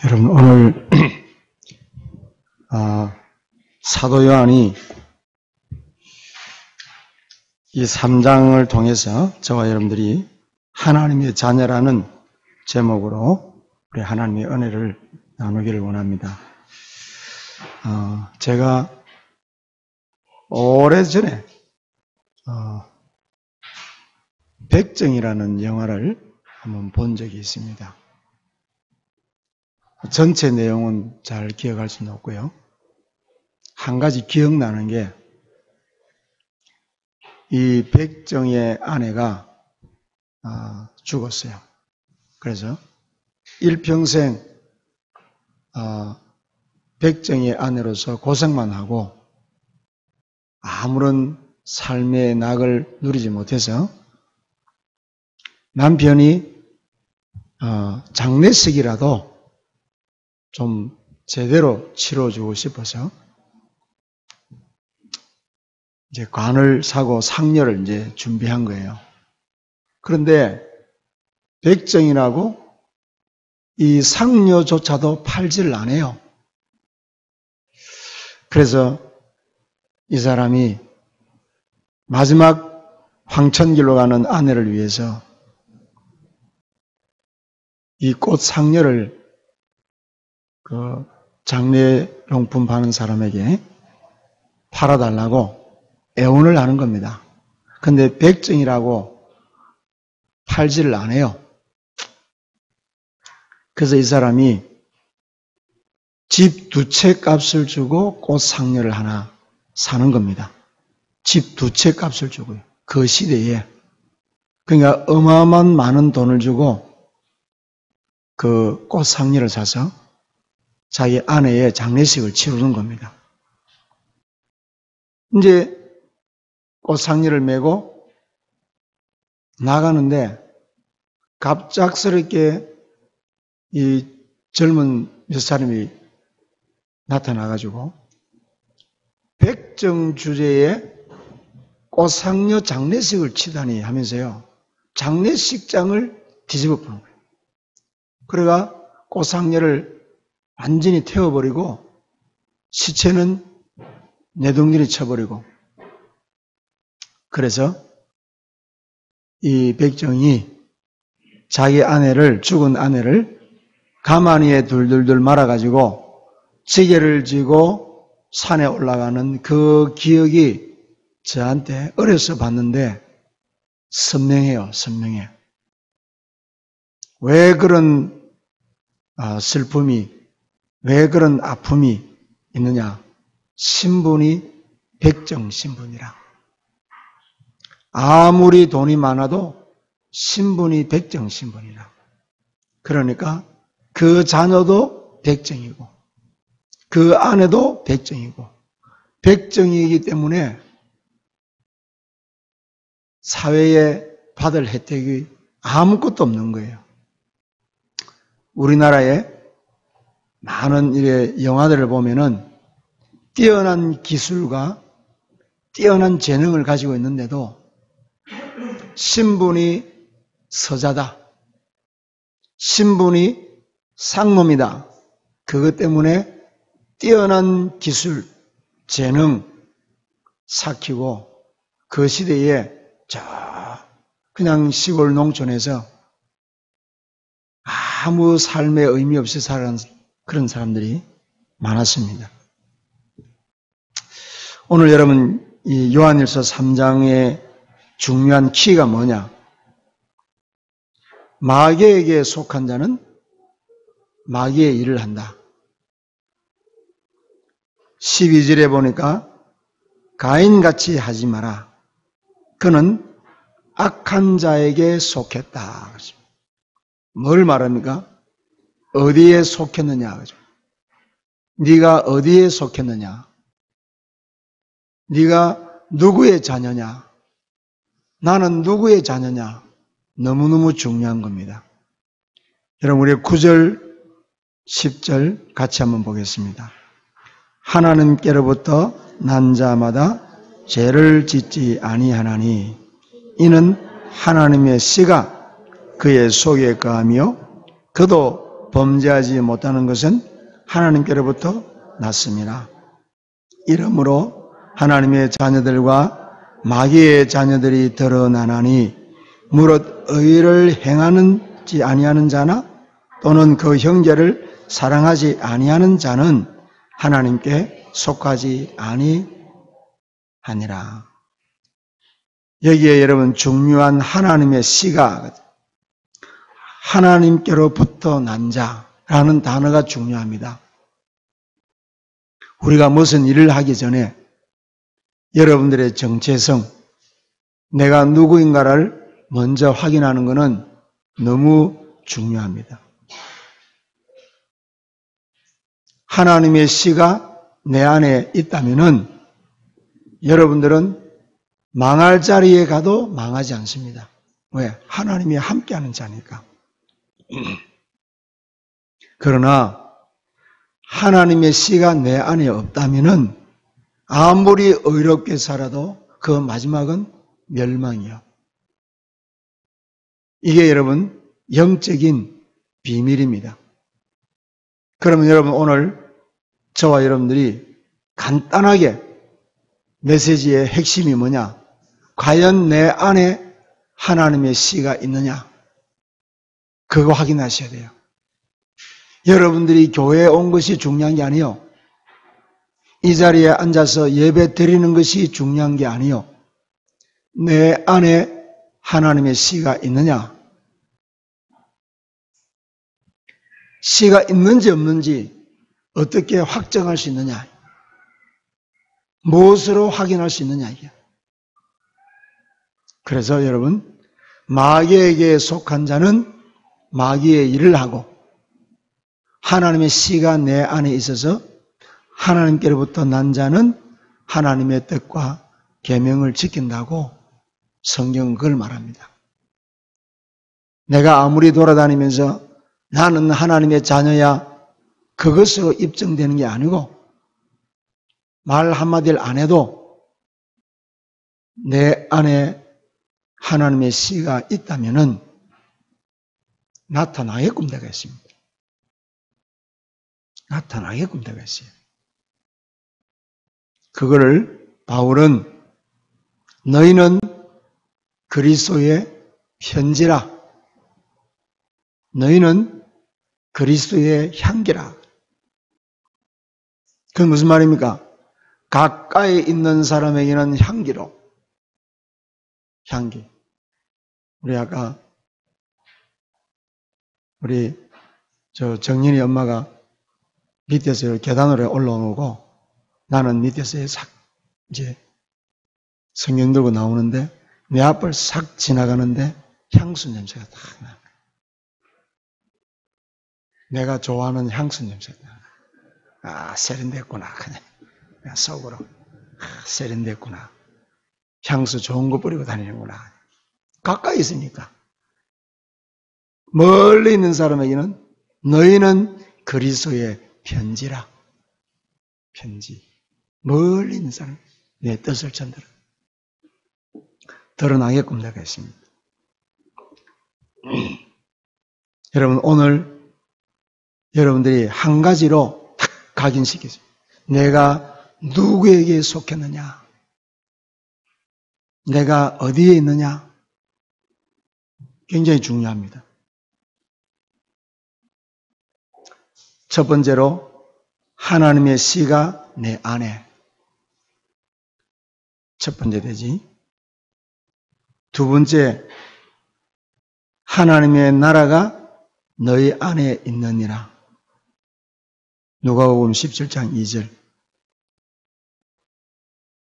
여러분 오늘 사도 요한이 이 3장을 통해서 저와 여러분들이 하나님의 자녀라는 제목으로 우리 하나님의 은혜를 나누기를 원합니다. 제가 오래전에 백정이라는 영화를 한번 본 적이 있습니다. 전체 내용은 잘 기억할 수는 없고요. 한 가지 기억나는 게 이 백정의 아내가 죽었어요. 그래서 일평생 백정의 아내로서 고생만 하고 아무런 삶의 낙을 누리지 못해서 남편이 장례식이라도 좀 제대로 치러주고 싶어서 이제 관을 사고 상녀를 이제 준비한 거예요. 그런데 백정이라고 이 상녀조차도 팔지를 않아요. 그래서 이 사람이 마지막 황천길로 가는 아내를 위해서 이 꽃 상녀를 그 장례용품 파는 사람에게 팔아달라고 애원을 하는 겁니다. 근데 백정이라고 팔지를 않아요. 그래서 이 사람이 집 2채 값을 주고 꽃 상녀를 하나 사는 겁니다. 집 2채 값을 주고요. 그 시대에. 그러니까 어마어마한 많은 돈을 주고 그 꽃 상녀를 사서 자기 아내의 장례식을 치르는 겁니다. 이제 꽃 상녀를 메고 나가는데 갑작스럽게 이 젊은 몇 사람이 나타나가지고 백정 주제에 꽃 상녀 장례식을 치다니 하면서요. 장례식장을 뒤집어 보는 거예요. 그래가 꽃 상녀를 완전히 태워버리고 시체는 내동댕이 쳐버리고 그래서 이 백정이 자기 아내를 죽은 아내를 가마니에 둘둘둘 말아가지고 지게를 지고 산에 올라가는 그 기억이 저한테 어려서 봤는데 선명해요. 선명해. 왜 그런 슬픔이 왜 그런 아픔이 있느냐. 신분이 백정 신분이라. 아무리 돈이 많아도 신분이 백정 신분이라. 그러니까 그 자녀도 백정이고 그 아내도 백정이고 백정이기 때문에 사회에 받을 혜택이 아무것도 없는 거예요. 우리나라에 많은 이래 영화들을 보면은 뛰어난 기술과 뛰어난 재능을 가지고 있는데도 신분이 서자다. 신분이 상놈이다. 그것 때문에 뛰어난 기술, 재능 삭히고 그 시대에 그냥 시골 농촌에서 아무 삶의 의미 없이 살아가는 그런 사람들이 많았습니다. 오늘 여러분 이 요한일서 3장의 중요한 키가 뭐냐? 마귀에게 속한 자는 마귀의 일을 한다. 12절에 보니까 가인같이 하지 마라. 그는 악한 자에게 속했다. 뭘 말합니까? 어디에 속했느냐. 네가 어디에 속했느냐? 네가 누구의 자녀냐? 나는 누구의 자녀냐? 너무너무 중요한 겁니다. 여러분 우리 9절, 10절 같이 한번 보겠습니다. 하나님께로부터 난 자마다 죄를 짓지 아니하나니 이는 하나님의 씨가 그의 속에 거하며 그도 범죄하지 못하는 것은 하나님께로부터 났습니다. 이러므로 하나님의 자녀들과 마귀의 자녀들이 드러나나니 무릇 의를 행하는지 아니하는 자나 또는 그 형제를 사랑하지 아니하는 자는 하나님께 속하지 아니하니라. 여기에 여러분 중요한 하나님의 씨가 하나님께로부터 난 자라는 단어가 중요합니다. 우리가 무슨 일을 하기 전에 여러분들의 정체성, 내가 누구인가를 먼저 확인하는 것은 너무 중요합니다. 하나님의 씨가 내 안에 있다면은 여러분들은 망할 자리에 가도 망하지 않습니다. 왜? 하나님이 함께하는 자니까. 그러나 하나님의 씨가 내 안에 없다면은 아무리 의롭게 살아도 그 마지막은 멸망이요. 이게 여러분 영적인 비밀입니다. 그러면 여러분 오늘 저와 여러분들이 간단하게 메시지의 핵심이 뭐냐? 과연 내 안에 하나님의 씨가 있느냐? 그거 확인하셔야 돼요. 여러분들이 교회에 온 것이 중요한 게 아니요. 이 자리에 앉아서 예배 드리는 것이 중요한 게 아니요. 내 안에 하나님의 씨가 있느냐? 씨가 있는지 없는지 어떻게 확정할 수 있느냐? 무엇으로 확인할 수 있느냐? 이게. 그래서 여러분, 마귀에게 속한 자는 마귀의 일을 하고 하나님의 씨가 내 안에 있어서 하나님께로부터 난 자는 하나님의 뜻과 계명을 지킨다고 성경은 그걸 말합니다. 내가 아무리 돌아다니면서 나는 하나님의 자녀야 그것으로 입증되는 게 아니고 말 한마디를 안 해도 내 안에 하나님의 씨가 있다면은 나타나게끔 되가 있습니다. 나타나게끔 되가 있어요. 그거를 바울은 너희는 그리스도의 편지라. 너희는 그리스도의 향기라. 그건 무슨 말입니까? 가까이 있는 사람에게는 향기로. 향기. 우리 아까 우리 정린이 엄마가 밑에서 계단으로 올라오고 나는 밑에서 이제 성경 들고 나오는데 내 앞을 싹 지나가는데 향수 냄새가 딱 나. 내가 좋아하는 향수 냄새가 나. 아, 세련됐구나. 그냥 속으로. 아, 세련됐구나. 향수 좋은 거 뿌리고 다니는구나. 가까이 있으니까. 멀리 있는 사람에게는 너희는 그리스도의 편지라. 편지. 멀리 있는 사람, 내 뜻을 전달하. 드러나게끔 되어 있습니다. 여러분, 오늘 여러분들이 한 가지로 딱 각인시키세요. 내가 누구에게 속했느냐? 내가 어디에 있느냐? 굉장히 중요합니다. 첫 번째로 하나님의 씨가 내 안에. 첫 번째 되지. 두 번째, 하나님의 나라가 너희 안에 있느니라. 누가복음 17장 2절.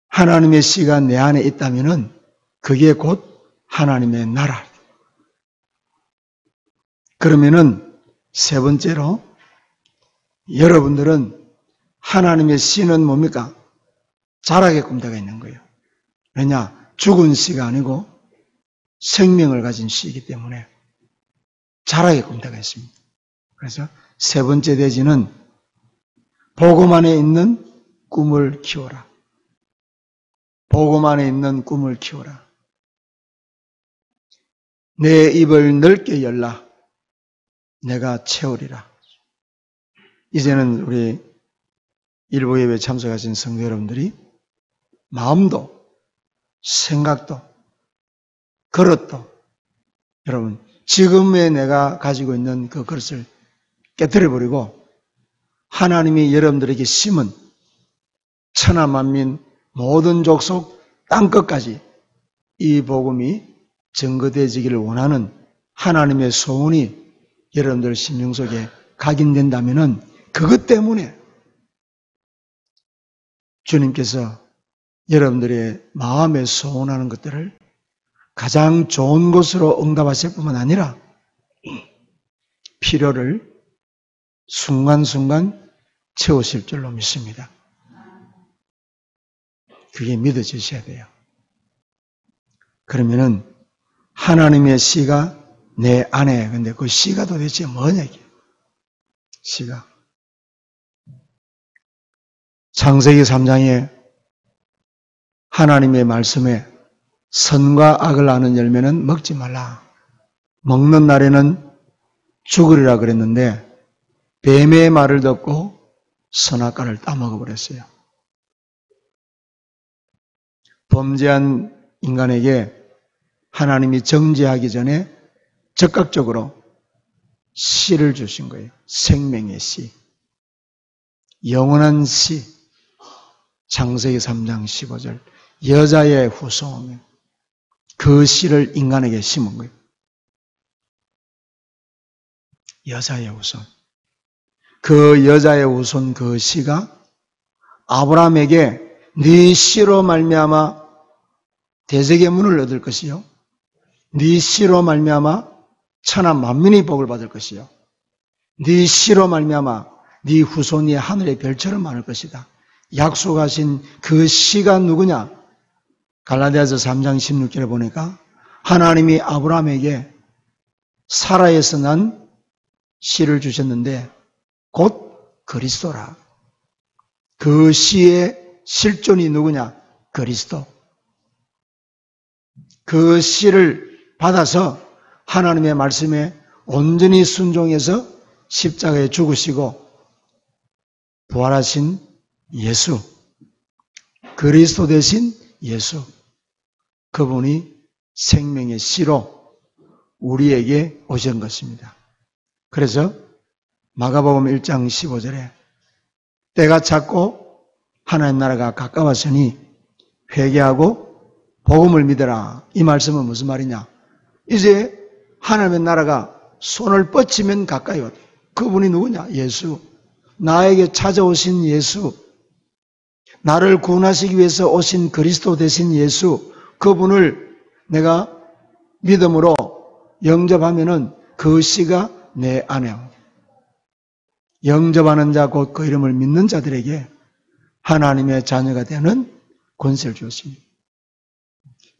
하나님의 씨가 내 안에 있다면은 그게 곧 하나님의 나라. 그러면은 세 번째로 여러분들은 하나님의 씨는 뭡니까? 자라게끔 되어 있는 거예요. 왜냐? 죽은 씨가 아니고 생명을 가진 씨이기 때문에 자라게끔 되어 있습니다. 그래서 세 번째 대지는 복음 안에 있는 꿈을 키워라. 복음 안에 있는 꿈을 키워라. 내 입을 넓게 열라. 내가 채우리라. 이제는 우리 일부 예배에 참석하신 성도 여러분들이 마음도 생각도 그릇도 여러분 지금의 내가 가지고 있는 그 그릇을 깨뜨려버리고 하나님이 여러분들에게 심은 천하만민 모든 족속 땅끝까지 이 복음이 증거되어지기를 원하는 하나님의 소원이 여러분들 심령 속에 각인된다면 그것 때문에 주님께서 여러분들의 마음에 소원하는 것들을 가장 좋은 것으로 응답하실 뿐만 아니라 필요를 순간순간 채우실 줄로 믿습니다. 그게 믿어지셔야 돼요. 그러면은 하나님의 씨가 내 안에, 근데 그 씨가 도대체 뭐냐 이게? 씨가 창세기 3장에 하나님의 말씀에 선과 악을 아는 열매는 먹지 말라. 먹는 날에는 죽으리라 그랬는데 뱀의 말을 듣고 선악과를 따먹어버렸어요. 범죄한 인간에게 하나님이 정죄하기 전에 적극적으로 씨를 주신 거예요. 생명의 씨. 영원한 씨. 창세기 3장 15절. 여자의 후손. 그 씨를 인간에게 심은 거예요. 여자의 후손. 그 여자의 후손 그 씨가 아브라함에게 네 씨로 말미암아 대적의 문을 얻을 것이요. 네 씨로 말미암아 천하 만민이 복을 받을 것이요. 네 씨로 말미암아 네 후손이 하늘의 별처럼 많을 것이다. 약속하신 그 씨가 누구냐? 갈라디아서 3장 16절에 보니까 하나님이 아브라함에게 사라에서 난 씨를 주셨는데 곧 그리스도라. 그 씨의 실존이 누구냐? 그리스도. 그 씨를 받아서 하나님의 말씀에 온전히 순종해서 십자가에 죽으시고 부활하신 예수, 그리스도 대신 예수, 그분이 생명의 씨로 우리에게 오신 것입니다. 그래서 마가복음 1장 15절에 때가 찼고 하나님 나라가 가까웠으니 회개하고 복음을 믿어라. 이 말씀은 무슨 말이냐? 이제 하나님의 나라가 손을 뻗치면 가까이 왔다. 그분이 누구냐? 예수. 나에게 찾아오신 예수. 나를 구원하시기 위해서 오신 그리스도 되신 예수. 그분을 내가 믿음으로 영접하면은 그 씨가 내 안에 영접하는 자 곧 그 이름을 믿는 자들에게 하나님의 자녀가 되는 권세를 주었습니다.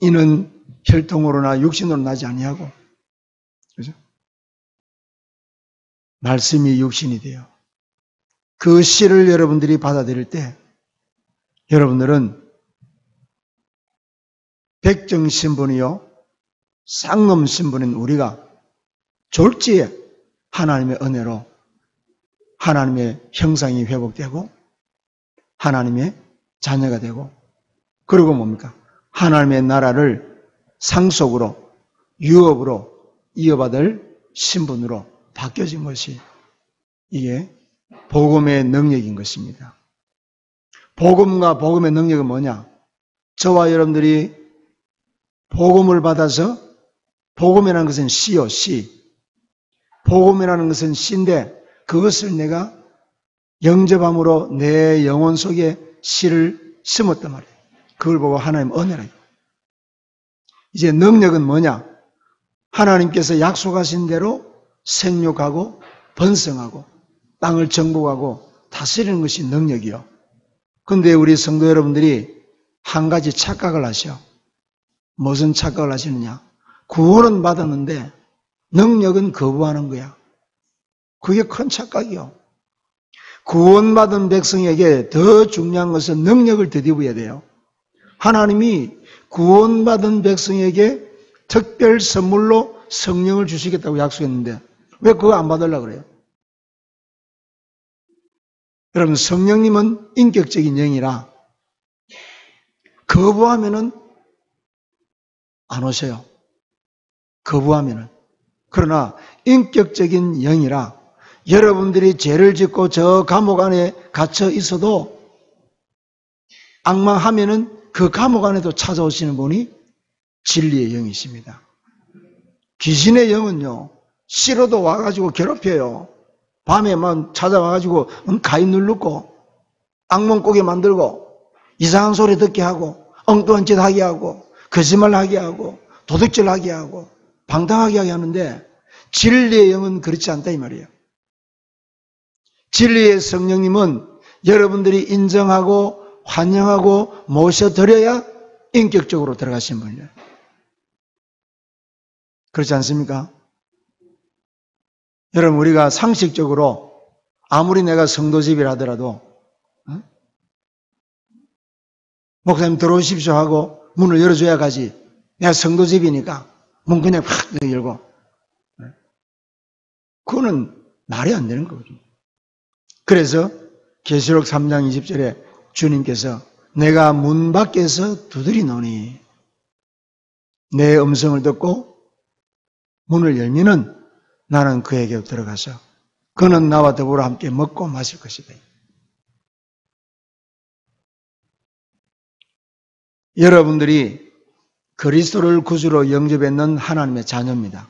이는 혈통으로나 육신으로 나지 아니하고, 그죠? 말씀이 육신이 돼요. 그 씨를 여러분들이 받아들일 때, 여러분들은 백정 신분이요, 쌍놈 신분인 우리가 졸지에 하나님의 은혜로 하나님의 형상이 회복되고, 하나님의 자녀가 되고, 그리고 뭡니까? 하나님의 나라를 상속으로, 유업으로 이어받을 신분으로 바뀌어진 것이 이게 복음의 능력인 것입니다. 복음과 복음의 능력은 뭐냐? 저와 여러분들이 복음을 받아서, 복음이라는 것은 씨요, 씨. 복음이라는 것은 씨인데 그것을 내가 영접함으로 내 영혼 속에 씨를 심었단 말이에요. 그걸 보고 하나님 은혜라. 이제 능력은 뭐냐? 하나님께서 약속하신 대로 생육하고 번성하고 땅을 정복하고 다스리는 것이 능력이요. 그런데 우리 성도 여러분들이 한 가지 착각을 하셔. 무슨 착각을 하시느냐? 구원은 받았는데 능력은 거부하는 거야. 그게 큰 착각이요. 구원받은 백성에게 더 중요한 것은 능력을 덧입어야 돼요. 하나님이 구원받은 백성에게 특별 선물로 성령을 주시겠다고 약속했는데 왜 그거 안 받으려고 그래요? 여러분, 성령님은 인격적인 영이라 거부하면은 안 오셔요. 거부하면은. 그러나 인격적인 영이라 여러분들이 죄를 짓고 저 감옥 안에 갇혀 있어도 앙망하면은 그 감옥 안에도 찾아오시는 분이 진리의 영이십니다. 귀신의 영은요, 싫어도 와가지고 괴롭혀요. 밤에만 찾아와가지고 가위 누르고 악몽 꾸게 만들고 이상한 소리 듣게 하고 엉뚱한 짓 하게 하고 거짓말 하게 하고 도둑질 하게 하고 방탕하게 하게 하는데 진리의 영은 그렇지 않다 이 말이에요. 진리의 성령님은 여러분들이 인정하고 환영하고 모셔드려야 인격적으로 들어가신 분이에요. 그렇지 않습니까? 여러분, 우리가 상식적으로 아무리 내가 성도집이라 하더라도 목사님 들어오십시오 하고 문을 열어줘야 가지. 내가 성도집이니까 문 그냥 확 열고. 그거는 말이 안 되는 거거든요. 그래서 계시록 3장 20절에 주님께서 내가 문 밖에서 두드리노니 내 음성을 듣고 문을 열면은 나는 그에게 들어가서 그는 나와 더불어 함께 먹고 마실 것이다. 여러분들이 그리스도를 구주로 영접했는 하나님의 자녀입니다.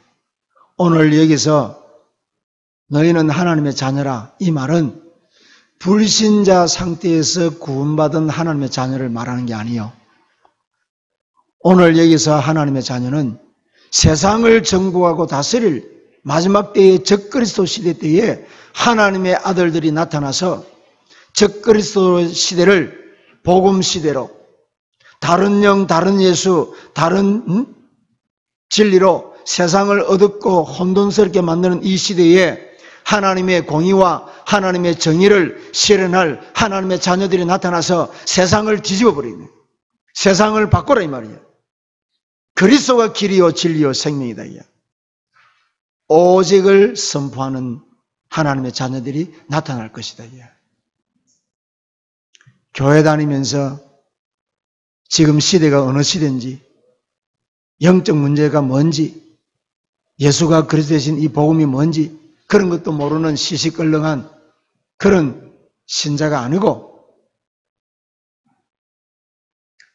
오늘 여기서 너희는 하나님의 자녀라 이 말은 불신자 상태에서 구원받은 하나님의 자녀를 말하는 게 아니에요. 오늘 여기서 하나님의 자녀는 세상을 정복하고 다스릴 마지막 때의 적그리스도 시대 때에 하나님의 아들들이 나타나서 적그리스도 시대를 복음 시대로 다른 영, 다른 예수, 다른 진리로 세상을 어둡고 혼돈스럽게 만드는 이 시대에 하나님의 공의와 하나님의 정의를 실현할 하나님의 자녀들이 나타나서 세상을 뒤집어 버리네. 세상을 바꾸라 이 말이에요. 그리스도가 길이요 진리요 생명이다. 오직을 선포하는 하나님의 자녀들이 나타날 것이다. 교회 다니면서 지금 시대가 어느 시대인지, 영적 문제가 뭔지, 예수가 그리스도 되신 이 복음이 뭔지 그런 것도 모르는 시시껄렁한 그런 신자가 아니고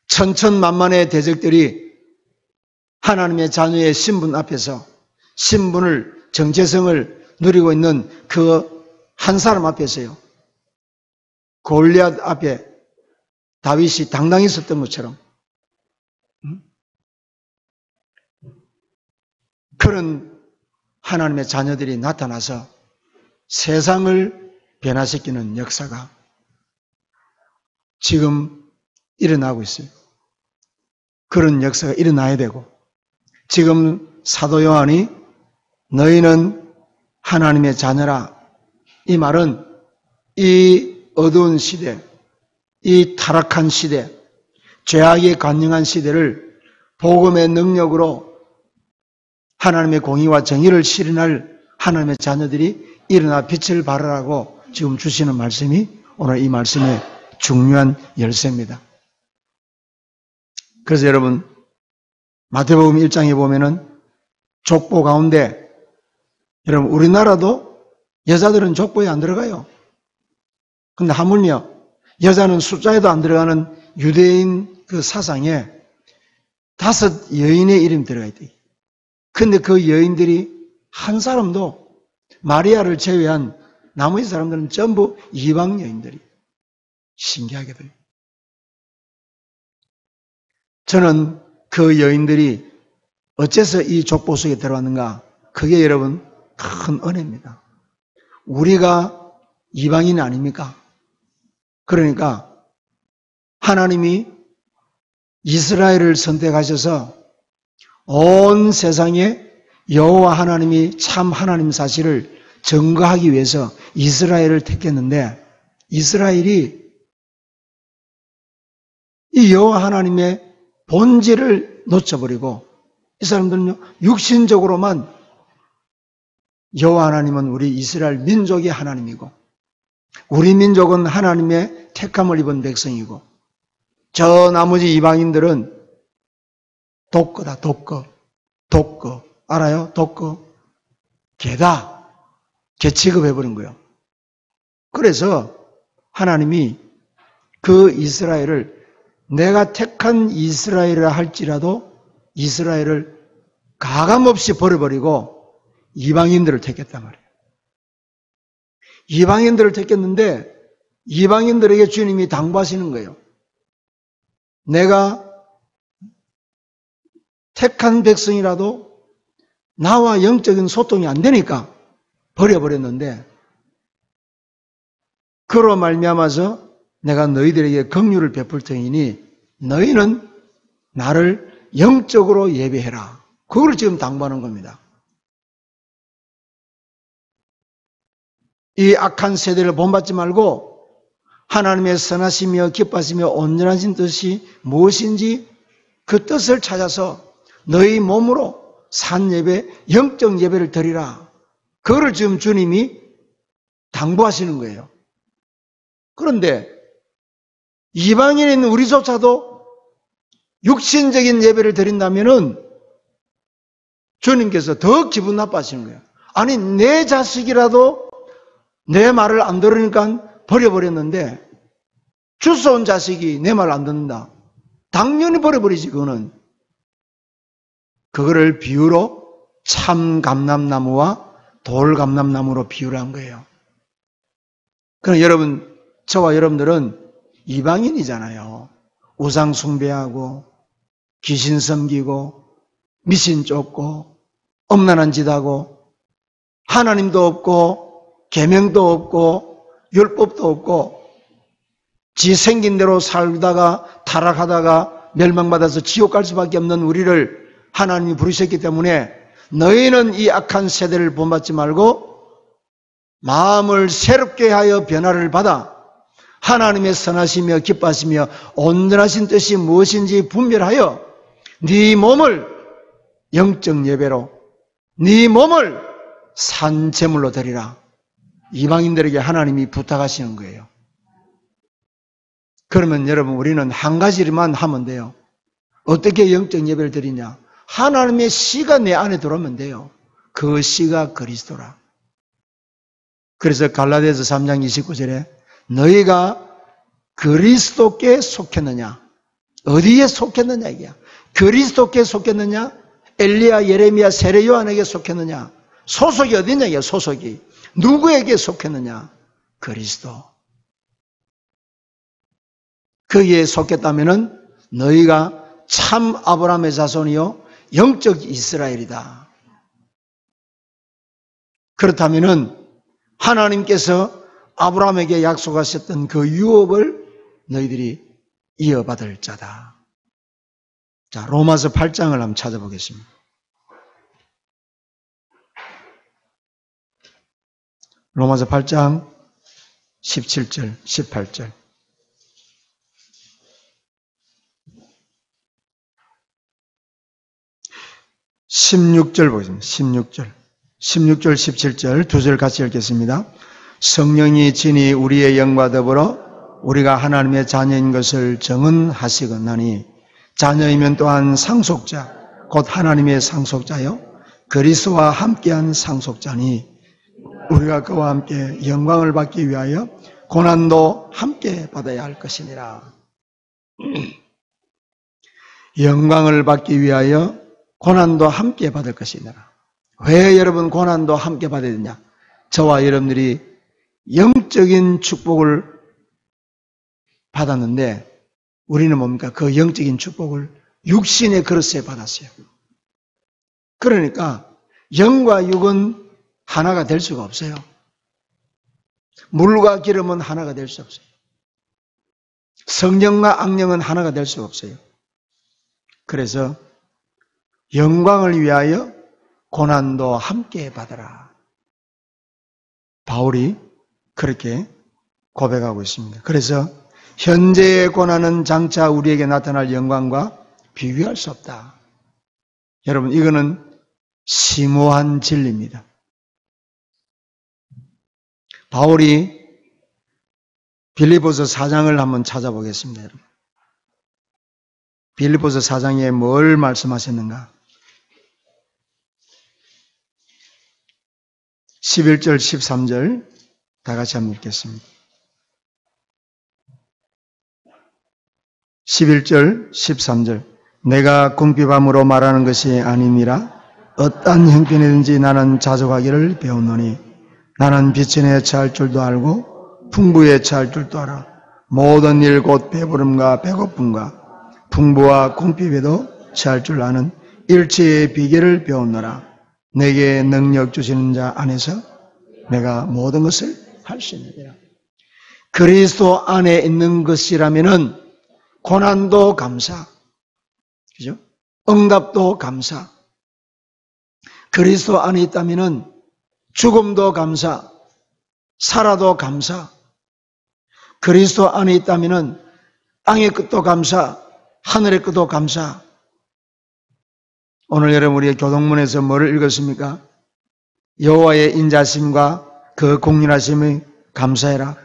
천천만만의 대적들이 하나님의 자녀의 신분 앞에서 신분을 정체성을 누리고 있는 그 한 사람 앞에서요. 골리앗 앞에 다윗이 당당히 섰던 것처럼 그런 하나님의 자녀들이 나타나서 세상을 변화시키는 역사가 지금 일어나고 있어요. 그런 역사가 일어나야 되고 지금 사도 요한이 너희는 하나님의 자녀라 이 말은 이 어두운 시대, 이 타락한 시대, 죄악에 관영한 시대를 복음의 능력으로 하나님의 공의와 정의를 실현할 하나님의 자녀들이 일어나 빛을 발하라고 지금 주시는 말씀이 오늘 이 말씀의 중요한 열쇠입니다. 그래서 여러분 마태복음 1장에 보면은 족보 가운데 여러분 우리나라도 여자들은 족보에 안 들어가요. 근데 하물며 여자는 숫자에도 안 들어가는 유대인 그 사상에 5 여인의 이름이 들어가 있다. 근데 그 여인들이 한 사람도 마리아를 제외한 나머지 사람들은 전부 이방 여인들이 신기하게도. 저는 그 여인들이 어째서 이 족보 속에 들어왔는가? 그게 여러분 큰 은혜입니다. 우리가 이방인 아닙니까? 그러니까 하나님이 이스라엘을 선택하셔서 온 세상에 여호와 하나님이 참 하나님 사실을 증거하기 위해서 이스라엘을 택했는데 이스라엘이 이 여호와 하나님의 본질을 놓쳐버리고 이 사람들은요 육신적으로만 여호와 하나님은 우리 이스라엘 민족의 하나님이고 우리 민족은 하나님의 택함을 입은 백성이고 저 나머지 이방인들은 독거다. 독거 알아요? 독거 개다. 개 취급해버린 거예요. 그래서 하나님이 그 이스라엘을 내가 택한 이스라엘이라 할지라도 이스라엘을 가감없이 버려버리고 이방인들을 택했단 말이에요. 이방인들을 택했는데 이방인들에게 주님이 당부하시는 거예요. 내가 택한 백성이라도 나와 영적인 소통이 안 되니까 버려버렸는데 그로 말미암아서 내가 너희들에게 긍휼을 베풀 터이니 너희는 나를 영적으로 예배해라. 그걸 지금 당부하는 겁니다. 이 악한 세대를 본받지 말고 하나님의 선하시며 기뻐하시며 온전하신 뜻이 무엇인지 그 뜻을 찾아서 너희 몸으로 산 예배, 영적 예배를 드리라. 그거를 지금 주님이 당부하시는 거예요. 그런데 이방인인 우리조차도 육신적인 예배를 드린다면은 주님께서 더 기분 나빠하시는 거예요. 아니 내 자식이라도 내 말을 안 들으니까 버려버렸는데 주워온 자식이 내 말 안 듣는다. 당연히 버려버리지 그거는. 그거를 비유로 참 감람나무와 돌 감람나무로 비유를 한 거예요. 그럼 여러분, 저와 여러분들은 이방인이잖아요. 우상 숭배하고 귀신 섬기고 미신 쫓고 엄란한 짓 하고 하나님도 없고 계명도 없고 율법도 없고 지 생긴 대로 살다가 타락하다가 멸망받아서 지옥 갈 수밖에 없는 우리를 하나님이 부르셨기 때문에 너희는 이 악한 세대를 본받지 말고 마음을 새롭게 하여 변화를 받아 하나님의 선하시며 기뻐하시며 온전하신 뜻이 무엇인지 분별하여 네 몸을 영적 예배로 네 몸을 산 제물로 드리라. 이방인들에게 하나님이 부탁하시는 거예요. 그러면 여러분 우리는 한 가지만 하면 돼요. 어떻게 영적 예배를 드리냐? 하나님의 씨가 내 안에 들어오면 돼요. 그 씨가 그리스도라. 그래서 갈라디아서 3장 29절에 너희가 그리스도께 속했느냐? 어디에 속했느냐 이게야. 그리스도께 속했느냐? 엘리야, 예레미야, 세례 요한에게 속했느냐? 소속이 어디냐 이게 소속이. 누구에게 속했느냐? 그리스도. 거기에 속했다면은 너희가 참 아브라함의 자손이요 영적 이스라엘이다. 그렇다면은 하나님께서 아브라함에게 약속하셨던 그 유업을 너희들이 이어받을 자다. 자, 로마서 8장을 한번 찾아보겠습니다. 로마서 8장 17절, 18절. 16절 보겠습니다. 16절, 17절 두 절 같이 읽겠습니다. 성령이 진히 우리의 영과 더불어 우리가 하나님의 자녀인 것을 증언하시거나니 자녀이면 또한 상속자 곧 하나님의 상속자요 그리스도와 함께한 상속자니 우리가 그와 함께 영광을 받기 위하여 고난도 함께 받아야 할 것이니라. 영광을 받기 위하여 고난도 함께 받을 것이니라. 왜 여러분 고난도 함께 받아야 되냐? 저와 여러분들이 영적인 축복을 받았는데 우리는 뭡니까? 그 영적인 축복을 육신의 그릇에 받았어요. 그러니까 영과 육은 하나가 될 수가 없어요. 물과 기름은 하나가 될 수 없어요. 성령과 악령은 하나가 될 수가 없어요. 그래서 영광을 위하여 고난도 함께 받아라. 바울이 그렇게 고백하고 있습니다. 그래서 현재의 고난은 장차 우리에게 나타날 영광과 비교할 수 없다. 여러분 이거는 심오한 진리입니다. 바울이 빌립보서 4장을 한번 찾아보겠습니다. 여러분. 빌립보서 4장에 뭘 말씀하셨는가? 11절 13절 다 같이 한번 읽겠습니다. 11절 13절 내가 궁핍함으로 말하는 것이 아니니라. 어떠한 형편이든지 나는 자족하기를 배웠노니 나는 빛에 처할 줄도 알고 풍부에 처할 줄도 알아. 모든 일 곧 배부름과 배고픔과 풍부와 궁핍에도 처할 줄 아는 일체의 비결을 배웠노라. 내게 능력 주시는 자 안에서 내가 모든 것을 할 수 있느니라. 그리스도 안에 있는 것이라면은 고난도 감사, 그죠? 응답도 감사. 그리스도 안에 있다면은 죽음도 감사, 살아도 감사. 그리스도 안에 있다면은 땅의 끝도 감사, 하늘의 끝도 감사. 오늘 여러분 우리 교동문에서 뭐를 읽었습니까? 여호와의 인자심과 그 공률하심을 감사해라.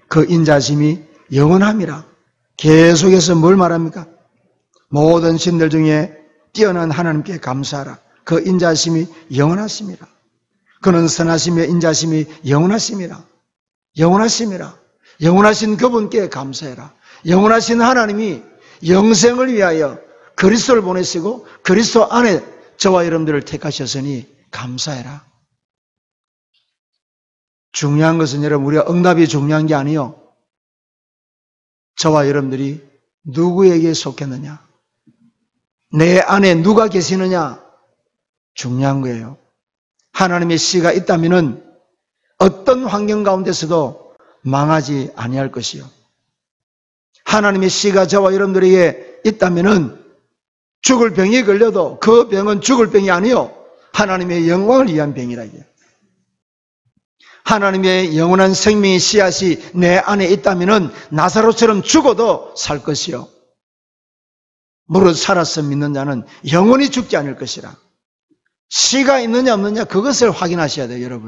그 인자심이 영원함이라. 계속해서 뭘 말합니까? 모든 신들 중에 뛰어난 하나님께 감사하라. 그 인자심이 영원하심이라. 그는 선하심의 인자심이 영원하심이라. 영원하심이라. 영원하신 그분께 감사해라. 영원하신 하나님이 영생을 위하여 그리스도를 보내시고 그리스도 안에 저와 여러분들을 택하셨으니 감사해라. 중요한 것은 여러분 우리가 응답이 중요한 게 아니요. 저와 여러분들이 누구에게 속했느냐, 내 안에 누가 계시느냐 중요한 거예요. 하나님의 씨가 있다면은 어떤 환경 가운데서도 망하지 아니할 것이요. 하나님의 씨가 저와 여러분들에게 있다면은 죽을 병이 걸려도 그 병은 죽을 병이 아니요 하나님의 영광을 위한 병이라 이게. 하나님의 영원한 생명의 씨앗이 내 안에 있다면은 나사로처럼 죽어도 살 것이요 무릇 살아서 믿는 자는 영원히 죽지 않을 것이라. 씨가 있느냐 없느냐 그것을 확인하셔야 돼요.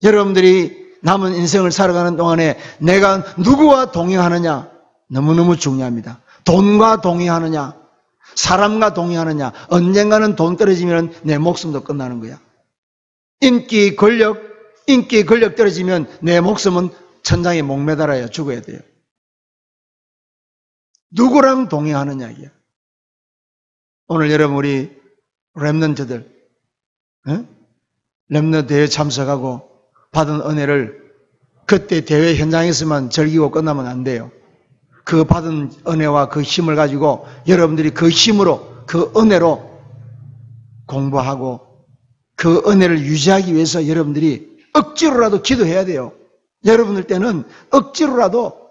여러분들이 남은 인생을 살아가는 동안에 내가 누구와 동행하느냐 너무너무 중요합니다. 돈과 동행하느냐 사람과 동행하느냐. 언젠가는 돈 떨어지면 내 목숨도 끝나는 거야. 인기 권력 떨어지면 내 목숨은 천장에 목매달아야 죽어야 돼요. 누구랑 동행하느냐 이게. 오늘 여러분 우리 렘넌트들 렘넌트 대회에 참석하고 받은 은혜를 그때 대회 현장에서만 즐기고 끝나면 안 돼요. 그 받은 은혜와 그 힘을 가지고 여러분들이 그 힘으로 그 은혜로 공부하고 그 은혜를 유지하기 위해서 여러분들이 억지로라도 기도해야 돼요. 여러분들 때는 억지로라도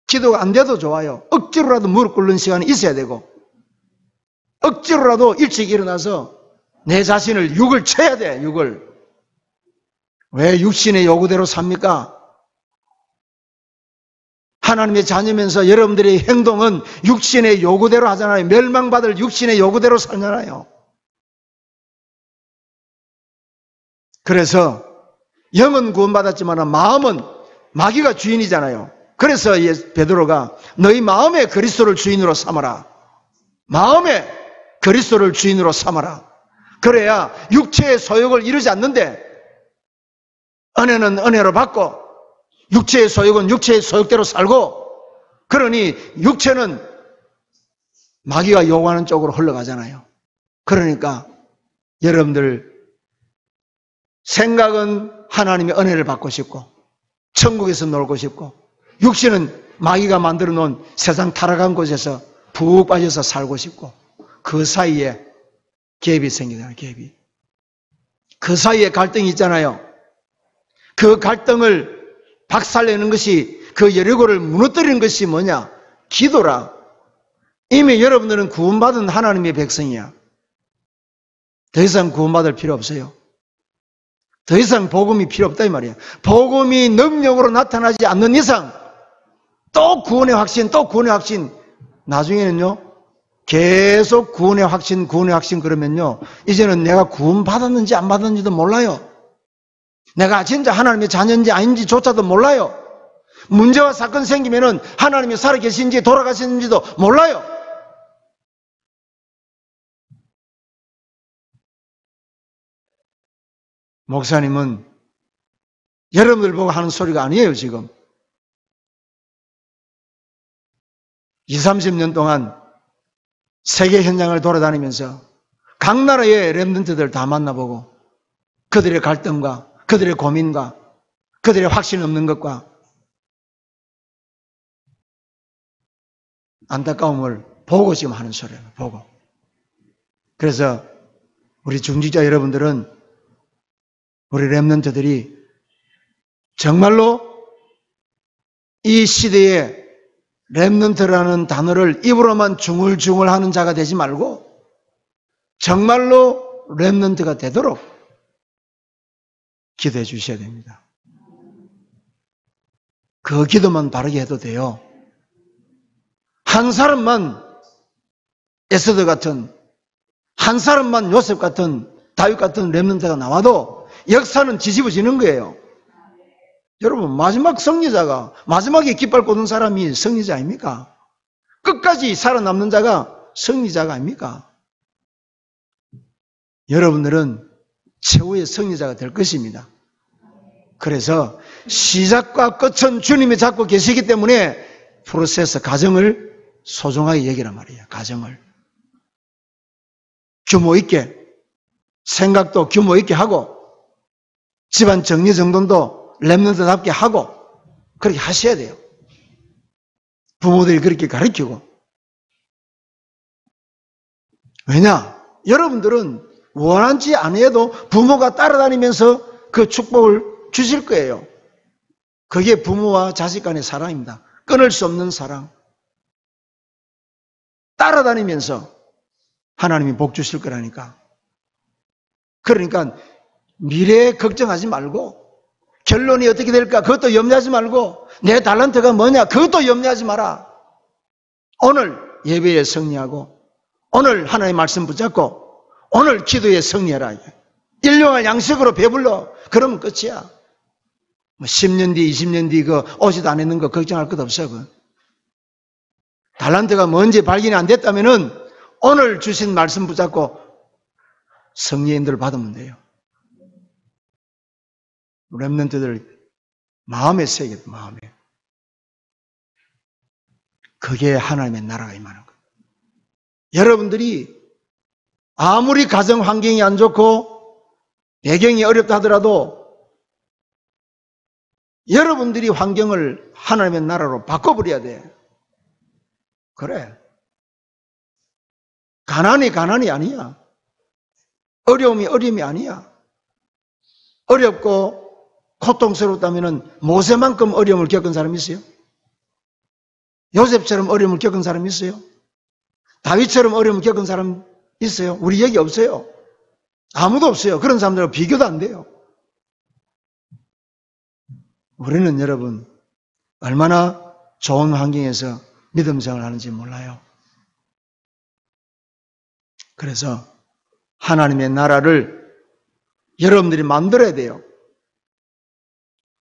기도가 안 돼도 좋아요. 억지로라도 무릎 꿇는 시간이 있어야 되고 억지로라도 일찍 일어나서 내 자신을 육을 쳐야 돼. 육을. 왜 육신의 요구대로 삽니까? 하나님의 자녀면서 여러분들의 행동은 육신의 요구대로 하잖아요. 멸망받을 육신의 요구대로 살잖아요. 그래서 영은 구원받았지만 마음은 마귀가 주인이잖아요. 그래서 베드로가 너희 마음에 그리스도를 주인으로 삼아라. 마음에 그리스도를 주인으로 삼아라. 그래야 육체의 소욕을 이루지 않는데 은혜는 은혜로 받고 육체의 소욕은 육체의 소욕대로 살고 그러니 육체는 마귀가 요구하는 쪽으로 흘러가잖아요. 그러니까 여러분들 생각은 하나님의 은혜를 받고 싶고 천국에서 놀고 싶고 육신은 마귀가 만들어 놓은 세상 타락한 곳에서 푹 빠져서 살고 싶고 그 사이에 갭이 생기잖아요. 갭이. 그 사이에 갈등이 있잖아요. 그 갈등을 박살내는 것이 그 여리고를 무너뜨리는 것이 뭐냐? 기도라. 이미 여러분들은 구원받은 하나님의 백성이야. 더 이상 구원받을 필요 없어요. 더 이상 복음이 필요 없다 이 말이야. 복음이 능력으로 나타나지 않는 이상 또 구원의 확신, 또 구원의 확신. 나중에는요 계속 구원의 확신 그러면요 이제는 내가 구원받았는지 안 받았는지도 몰라요. 내가 진짜 하나님의 자녀인지 아닌지조차도 몰라요. 문제와 사건 생기면은 하나님이 살아계신지 돌아가셨는지도 몰라요. 목사님은 여러분들 보고 하는 소리가 아니에요, 지금. 20, 30년 동안 세계 현장을 돌아다니면서 각 나라의 렘넌트들 다 만나보고 그들의 갈등과 그들의 고민과 그들의 확신 없는 것과 안타까움을 보고 지금 하는 소리예요. 보고. 그래서 우리 중직자 여러분들은, 우리 렘넌트들이 정말로 이 시대에 렘넌트라는 단어를 입으로만 중얼중얼 하는 자가 되지 말고 정말로 렘넌트가 되도록 기도해 주셔야 됩니다. 그 기도만 바르게 해도 돼요. 한 사람만 에스더 같은, 한 사람만 요셉 같은, 다윗 같은 렘넌트가 나와도 역사는 뒤집어지는 거예요. 여러분, 마지막 승리자가, 마지막에 깃발 꽂은 사람이 승리자 아닙니까? 끝까지 살아남는 자가 승리자가 아닙니까? 여러분들은 최후의 승리자가 될 것입니다. 그래서 시작과 끝은 주님이 잡고 계시기 때문에 프로세스, 과정을 소중하게 여기란 말이에요. 과정을. 규모 있게, 생각도 규모 있게 하고, 집안 정리정돈도 렘넌트답게 하고, 그렇게 하셔야 돼요. 부모들이 그렇게 가르치고. 왜냐? 여러분들은 원하지 않아도 부모가 따라다니면서 그 축복을 주실 거예요. 그게 부모와 자식 간의 사랑입니다. 끊을 수 없는 사랑. 따라다니면서 하나님이 복 주실 거라니까. 그러니까 미래에 걱정하지 말고, 결론이 어떻게 될까 그것도 염려하지 말고, 내 달란트가 뭐냐 그것도 염려하지 마라. 오늘 예배에 승리하고, 오늘 하나님의 말씀 붙잡고, 오늘 기도에 승리해라. 일용할 양식으로 배불러. 그러면 끝이야. 10년 뒤, 20년 뒤 그 오지도 안 했는 거 걱정할 것 없어. 달란트가 뭔지 발견이 안 됐다면은 오늘 주신 말씀 붙잡고 승리의 인도를 받으면 돼요. 렘넌트들 마음에 새겨, 마음에. 그게 하나님의 나라가 임하는 거예요. 여러분들이 아무리 가정 환경이 안 좋고 배경이 어렵다 하더라도 여러분들이 환경을 하나님의 나라로 바꿔버려야 돼. 그래. 가난이 아니야. 어려움이 어려움이 아니야. 어렵고 고통스럽다면 모세만큼 어려움을 겪은 사람이 있어요? 요셉처럼 어려움을 겪은 사람이 있어요? 다윗처럼 어려움을 겪은 사람 있어요? 우리 여기 없어요. 아무도 없어요. 그런 사람들하고 비교도 안 돼요. 우리는 여러분 얼마나 좋은 환경에서 믿음 생활을 하는지 몰라요. 그래서 하나님의 나라를 여러분들이 만들어야 돼요.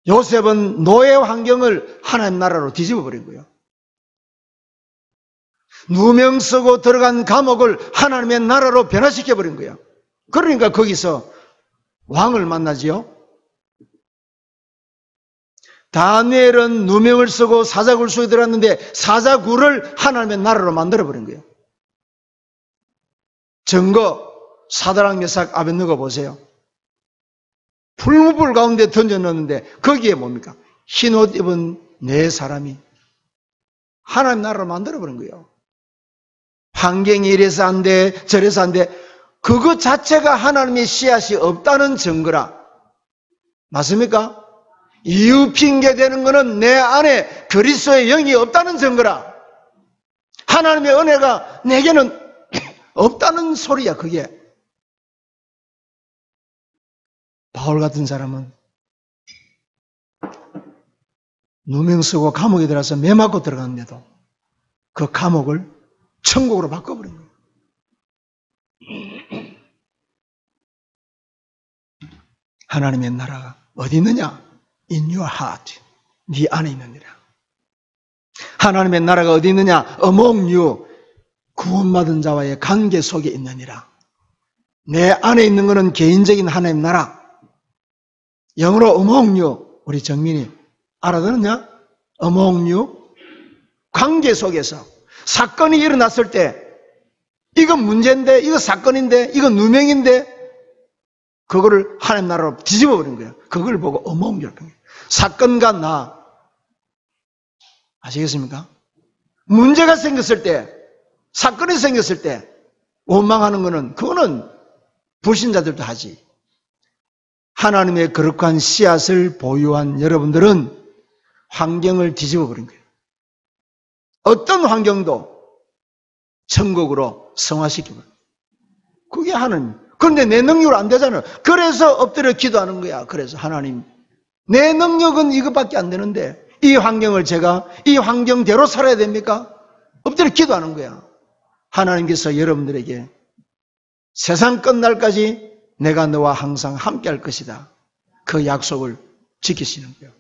요셉은 노예 환경을 하나님 나라로 뒤집어 버린 거예요. 누명 쓰고 들어간 감옥을 하나님의 나라로 변화시켜 버린 거예요. 그러니까 거기서 왕을 만나지요. 다니엘은 누명을 쓰고 사자굴 속에 들어갔는데 사자굴을 하나님의 나라로 만들어 버린 거예요. 증거 사드락 메삭 아벳느고 보세요. 풀무불 가운데 던져넣었는데 거기에 뭡니까? 흰 옷 입은 네 사람이 하나님 나라로 만들어 버린 거예요. 환경이 이래서 안 돼, 저래서 안 돼. 그것 자체가 하나님의 씨앗이 없다는 증거라. 맞습니까? 이유 핑계 대는 것은 내 안에 그리스도의 영이 없다는 증거라. 하나님의 은혜가 내게는 없다는 소리야, 그게. 바울 같은 사람은 누명 쓰고 감옥에 들어가서 매 맞고 들어갔는데도 그 감옥을 천국으로 바꿔버린 거예요. 하나님의 나라가 어디 있느냐? In your heart. 네 안에 있느니라. 하나님의 나라가 어디 있느냐? Among you. 구원받은 자와의 관계 속에 있느니라. 내 안에 있는 것은 개인적인 하나님 나라. 영어로 among you. 우리 정민이 알아듣느냐? among you. 관계 속에서 사건이 일어났을 때 이건 문제인데, 이거 사건인데, 이거 누명인데 그거를 하나님 나라로 뒤집어 버린 거예요. 그걸 보고 among you. 사건과 나. 아시겠습니까? 문제가 생겼을 때, 사건이 생겼을 때 원망하는 거는 그거는 불신자들도 하지. 하나님의 거룩한 씨앗을 보유한 여러분들은 환경을 뒤집어 버린 거예요. 어떤 환경도 천국으로 성화시키고. 그게 하나님. 그런데 내 능력으로 안 되잖아요. 그래서 엎드려 기도하는 거야. 그래서 하나님, 내 능력은 이것밖에 안 되는데 이 환경을 제가 이 환경대로 살아야 됩니까? 엎드려 기도하는 거야. 하나님께서 여러분들에게 세상 끝날까지 내가 너와 항상 함께 할 것이다. 그 약속을 지키시는 거예요.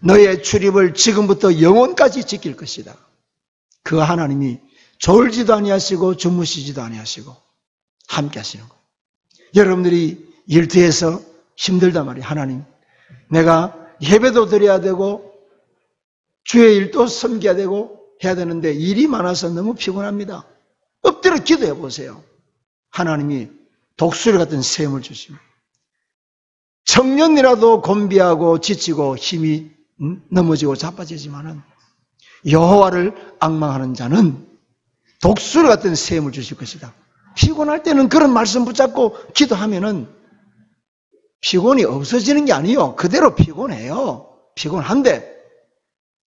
너의 출입을 지금부터 영원까지 지킬 것이다. 그 하나님이 졸지도 아니하시고 주무시지도 아니하시고 함께 하시는 거예요. 여러분들이 일터에서 힘들단 말이에요. 하나님, 내가 예배도 드려야 되고 주의 일도 섬겨야 되고 해야 되는데 일이 많아서 너무 피곤합니다. 엎드려 기도해 보세요. 하나님이 독수리 같은 셈을 주십니다. 청년이라도 곤비하고 지치고 힘이 넘어지고 자빠지지만은 여호와를 앙망하는 자는 독수리 같은 셈을 주실 것이다. 피곤할 때는 그런 말씀 붙잡고 기도하면은 피곤이 없어지는 게 아니에요. 그대로 피곤해요. 피곤한데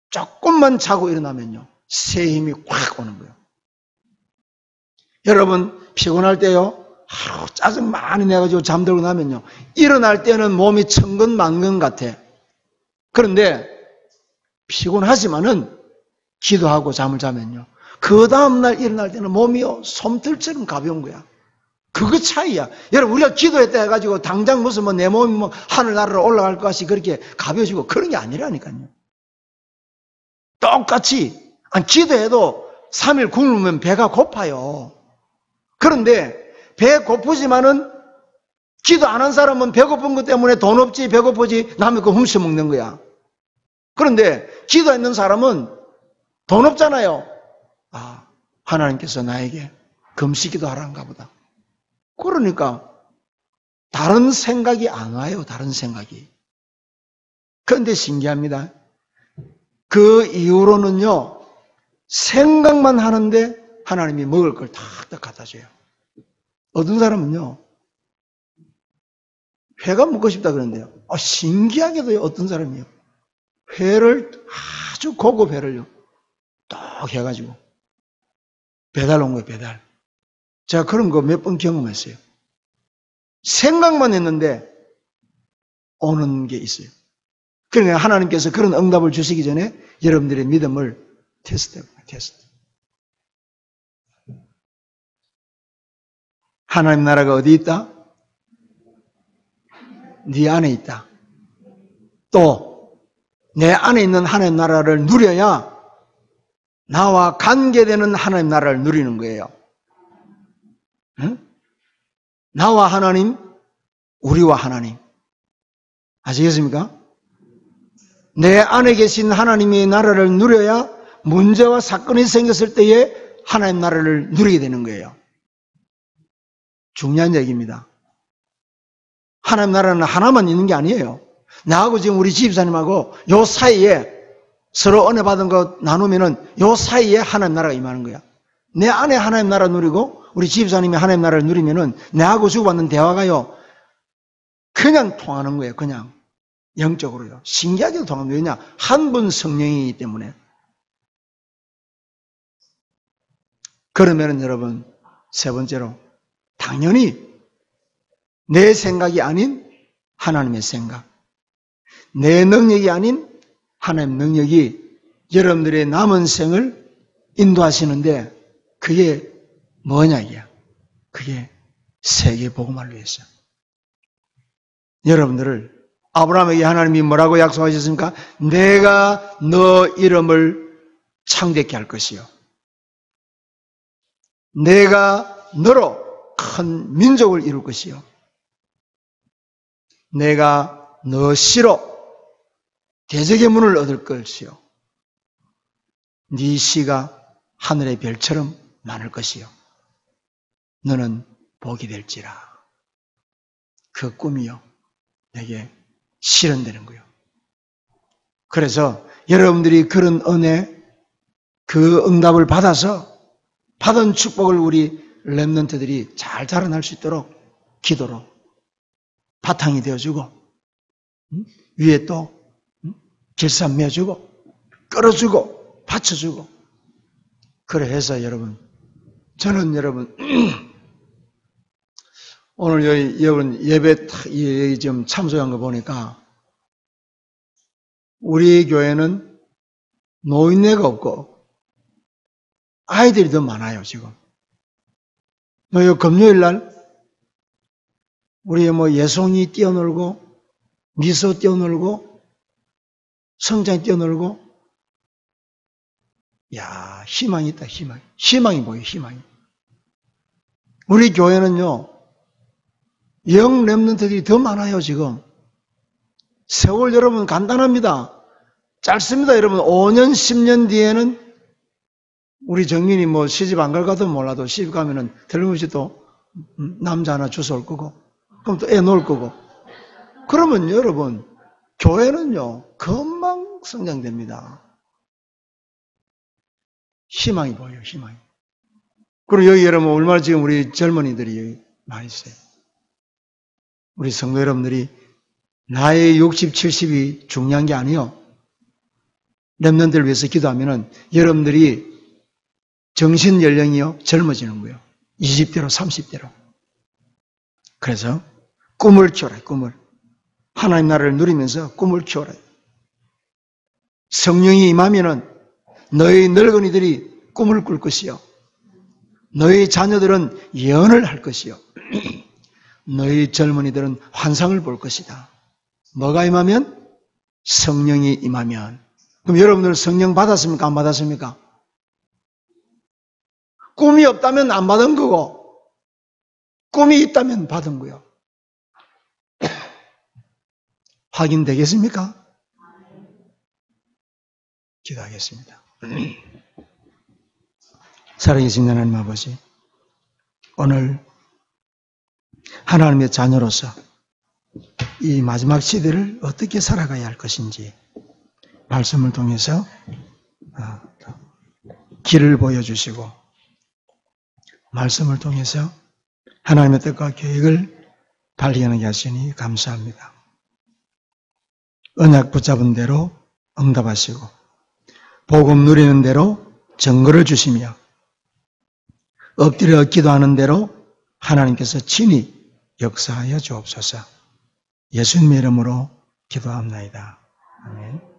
조금만 자고 일어나면요, 새 힘이 확 오는 거예요. 여러분 피곤할 때요, 하루 짜증 많이 내가지고 잠들고 나면요, 일어날 때는 몸이 천근만근 같아. 그런데 피곤하지만은 기도하고 잠을 자면요, 그 다음날 일어날 때는 몸이요 솜털처럼 가벼운 거야. 그거 차이야. 여러분 우리가 기도했다 해가지고 당장 무슨 뭐 내 몸이 뭐 하늘나라로 올라갈 것 같이 그렇게 가벼워지고 그런 게 아니라니까요. 똑같이 기도해도 3일 굶으면 배가 고파요. 그런데 배 고프지만은 기도 안 한 사람은 배고픈 것 때문에 돈 없지 배고프지 남의 거 훔쳐 먹는 거야. 그런데 기도했는 사람은 돈 없잖아요. 아, 하나님께서 나에게 금식기도 하란가 보다. 그러니까 다른 생각이 안 와요. 다른 생각이. 그런데 신기합니다. 그 이후로는요, 생각만 하는데 하나님이 먹을 걸 탁탁 갖다 줘요. 어떤 사람은요, 회가 먹고 싶다 그러는데요, 신기하게도 어떤 사람이요, 회를 아주 고급 회를요 딱 해가지고 배달 온 거예요. 배달. 제가 그런 거 몇 번 경험했어요. 생각만 했는데 오는 게 있어요. 그러니까 하나님께서 그런 응답을 주시기 전에 여러분들의 믿음을 테스트해봐요. 테스트. 하나님 나라가 어디 있다? 네 안에 있다. 또 내 안에 있는 하나님 나라를 누려야 나와 관계되는 하나님 나라를 누리는 거예요. 응? 나와 하나님, 우리와 하나님. 아시겠습니까? 내 안에 계신 하나님의 나라를 누려야 문제와 사건이 생겼을 때에 하나님 나라를 누리게 되는 거예요. 중요한 얘기입니다. 하나님 나라는 하나만 있는 게 아니에요. 나하고 지금 우리 집사님하고 요 사이에 서로 은혜 받은 거 나누면은 요 사이에 하나님 나라가 임하는 거야. 내 안에 하나님 나라 누리고 우리 집사님이 하나님 나라를 누리면은 내하고 주고받는 대화가요 그냥 통하는 거예요. 그냥 영적으로요. 신기하게도 통합니다. 왜냐? 한 분 성령이기 때문에. 그러면은 여러분 세 번째로 당연히 내 생각이 아닌 하나님의 생각, 내 능력이 아닌 하나님의 능력이 여러분들의 남은 생을 인도하시는데 그게 뭐냐 이게? 그게 세계 복음화를 위해서. 여러분들을 아브라함에게 하나님이 뭐라고 약속하셨습니까? 내가 너 이름을 창대케 할 것이요. 내가 너로 큰 민족을 이룰 것이요. 내가 너 씨로 대적의 문을 얻을 것이요. 네 씨가 하늘의 별처럼 많을 것이요. 너는 복이 될지라. 그 꿈이요. 내게 실현되는 거예요. 그래서 여러분들이 그런 은혜, 그 응답을 받아서 받은 축복을 우리 렘넌트들이 잘 자라날 수 있도록 기도로 바탕이 되어주고 위에 또 길쌈매주고 끌어주고 받쳐주고 그래 해서 여러분 저는 여러분 오늘 여러분 예배 좀 참석한 거 보니까 우리 교회는 노인네가 없고 아이들이 더 많아요 지금. 금요일 날 우리 예송이 뛰어놀고 미소 뛰어놀고 성장 뛰어놀고 야 희망이 있다 희망이 보여 희망이. 우리 교회는요 영 렘넌트들이 더 많아요 지금. 세월 여러분 간단합니다. 짧습니다 여러분. 5년 10년 뒤에는 우리 정민이 시집 안 갈 것도 몰라도 시집 가면은 틀림없이 또 남자 하나 주워올 거고 그럼 또 애 놓을 거고 그러면 여러분 교회는요 금방 성장됩니다. 희망이 보여요 희망이. 그리고 여기 여러분 얼마나 지금 우리 젊은이들이 여기 많이 있어요. 우리 성도 여러분들이 나이 60, 70이 중요한 게 아니에요. 렘넌트를 위해서 기도하면은 여러분들이 정신 연령이요 젊어지는 거예요. 20대로 30대로. 그래서 꿈을 키워라 꿈을. 하나님 나라를 누리면서 꿈을 키워라. 성령이 임하면은 너희 늙은이들이 꿈을 꿀 것이요. 너희 자녀들은 예언을 할 것이요. 너희 젊은이들은 환상을 볼 것이다. 뭐가 임하면? 성령이 임하면. 그럼 여러분들 성령 받았습니까? 안 받았습니까? 꿈이 없다면 안 받은 거고 꿈이 있다면 받은 거요. 확인되겠습니까? 기도하겠습니다. 살아계신 하나님 아버지, 오늘 하나님의 자녀로서 이 마지막 시대를 어떻게 살아가야 할 것인지 말씀을 통해서 길을 보여주시고 말씀을 통해서 하나님의 뜻과 계획을 발견하게 하시니 감사합니다. 언약 붙잡은 대로 응답하시고 복음 누리는 대로 증거를 주시며 엎드려 기도하는 대로 하나님께서 친히 역사하여 주옵소서. 예수님의 이름으로 기도합나이다. 아멘.